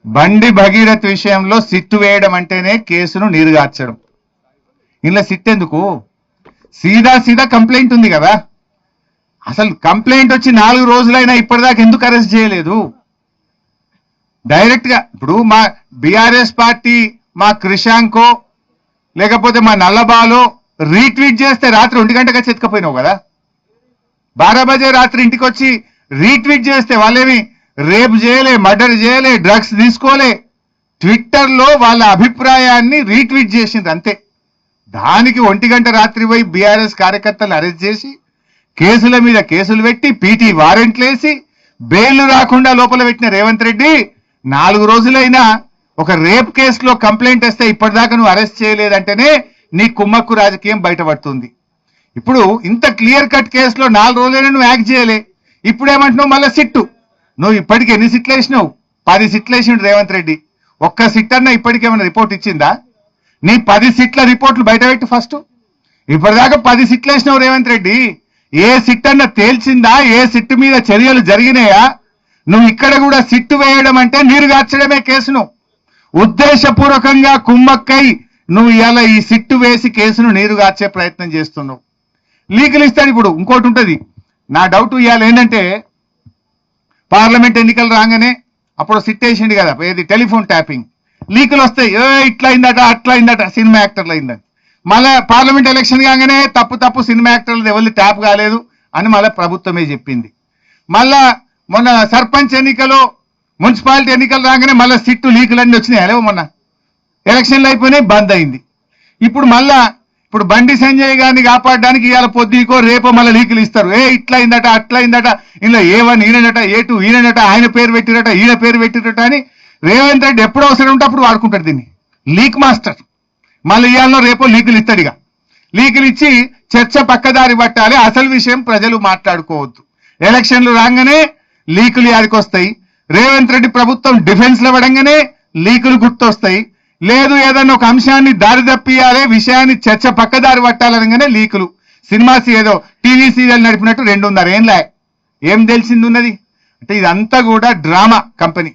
బండి భగీరథ్ విషయంలో సిట్టు వేయడం అంటేనే కేసును నీరుగార్చడం. ఇలా సిట్ ఎందుకు? సీదా సీదా కంప్లైంట్ ఉంది కదా. అసలు కంప్లైంట్ వచ్చి 4 రోజులైనా ఇప్పటిదాకా ఎందుకు అరెస్ట్ చేయలేదు? డైరెక్ట్ గా ఇప్పుడు మా బీఆర్ఎస్ పార్టీ మా క్రిషాంకో లేకపోతే మా నల్లబాలో రీట్వీట్ చేస్తే రాత్రి 1 గంటగా చెతకపోయినావు కదా. 12 బజే రాత్రి ఇంటికి వచ్చి రీట్వీట్ చేస్తే వాళ్ళేమి రేప్ చేయలే, మర్డర్ చేయలే, డ్రగ్స్ తీసుకోలే. ట్విట్టర్లో వాళ్ళ అభిప్రాయాన్ని రీట్వీట్ చేసింది అంతే. దానికి 1 గంట రాత్రి పోయి బీఆర్ఎస్ కార్యకర్తలు అరెస్ట్ చేసి కేసుల మీద కేసులు పెట్టి పీటీ వారెంట్లు వేసి బెయిల్ రాకుండా లోపల పెట్టిన రేవంత్ రెడ్డి 4 రోజులైనా ఒక రేప్ కేసులో కంప్లైంట్ వస్తే ఇప్పటిదాకా నువ్వు అరెస్ట్ చేయలేదంటేనే నీ కుమ్మక్కు రాజకీయం బయటపడుతుంది. ఇప్పుడు ఇంత క్లియర్ కట్ కేసులో 4 రోజులైనా నువ్వు యాక్ట్ చేయలే. ఇప్పుడేమంటున్నావు మళ్ళీ సిట్టు. నువ్వు ఇప్పటికి ఎన్ని సిట్లు వేసినావు? 10 సిట్లు వేసిండు రేవంత్ రెడ్డి. ఒక్క సిట్ అన్నా ఇప్పటికేమైనా రిపోర్ట్ ఇచ్చిందా? నీ 10 సిట్ల రిపోర్ట్లు బయట పెట్టి ఫస్ట్. ఇప్పటిదాకా 10 సిట్లు వేసినావు రేవంత్ రెడ్డి. ఏ సిట్ అన్న తేల్చిందా? ఏ సిట్టు మీద చర్యలు జరిగినాయా? నువ్వు ఇక్కడ కూడా సిట్టు వేయడం అంటే నీరుగార్చడమే కేసును. ఉద్దేశపూర్వకంగా కుమ్మక్కై నువ్వు ఇలా ఈ సిట్టు వేసి కేసును నీరుగార్చే ప్రయత్నం చేస్తున్నావు. లీగల్ ఇస్తాడు. ఇప్పుడు ఇంకోటి ఉంటుంది. నా డౌట్ ఇవాళ ఏంటంటే పార్లమెంట్ ఎన్నికలు రాగానే అప్పుడు సిట్ వేసిండు కదా, ఏది టెలిఫోన్ ట్యాపింగ్ లీకులు వస్తాయి. ఇట్లా అయిందట అట్లా అయిందట సినిమా యాక్టర్లు అయిందని. మళ్ళా పార్లమెంట్ ఎలక్షన్ కాగానే తప్పు సినిమా యాక్టర్లు ఎవరిది ట్యాప్ కాలేదు అని మళ్ళీ ప్రభుత్వమే చెప్పింది. మళ్ళా మొన్న సర్పంచ్ ఎన్నికలు మున్సిపాలిటీ ఎన్నికలు రాగానే మళ్ళీ సిట్టు లీకులన్నీ వచ్చినాయి. అలేవో మొన్న ఎలక్షన్లు అయిపోయినాయి, బంద్ అయింది. ఇప్పుడు బండి సంజయ్ గారిని కాపాడడానికి ఇవాళ పొద్దుకో రేపో మళ్ళీ లీకులు ఇస్తారు. ఇట్లా అయిందట అట్లా అయిందట, ఇందులో A1 ఈయనట, A2 ఈయనట, ఆయన పేరు పెట్టిరట, ఈయన పేరు పెట్టిరట అని రేవంత్ రెడ్డి ఎప్పుడు అవసరం ఉంటే అప్పుడు వాడుకుంటాడు దీన్ని. Leak master. మళ్ళీ ఇవాళ రేపో లీకులు ఇస్తాడు. ఇక లీకులు ఇచ్చి చర్చ పక్కదారి పట్టాలి. అసలు విషయం ప్రజలు మాట్లాడుకోవద్దు. ఎలక్షన్లు రాగానే లీకులు యాదికొస్తాయి. రేవంత్ రెడ్డి ప్రభుత్వం డిఫెన్స్ లో పడంగానే లీకులు గుర్తొస్తాయి. లేదు ఏదన్నా ఒక అంశాన్ని దారి తప్పియాలి, విషయాన్ని చర్చ పక్కదారి పట్టాలనగానే లీకులు. సినిమాస్ ఏదో టీవీ సీరియల్ నడిపినట్టు 2.5 ఏళ్ళ ఏం తెలిసింది ఉన్నది అంటే ఇదంతా కూడా డ్రామా కంపెనీ.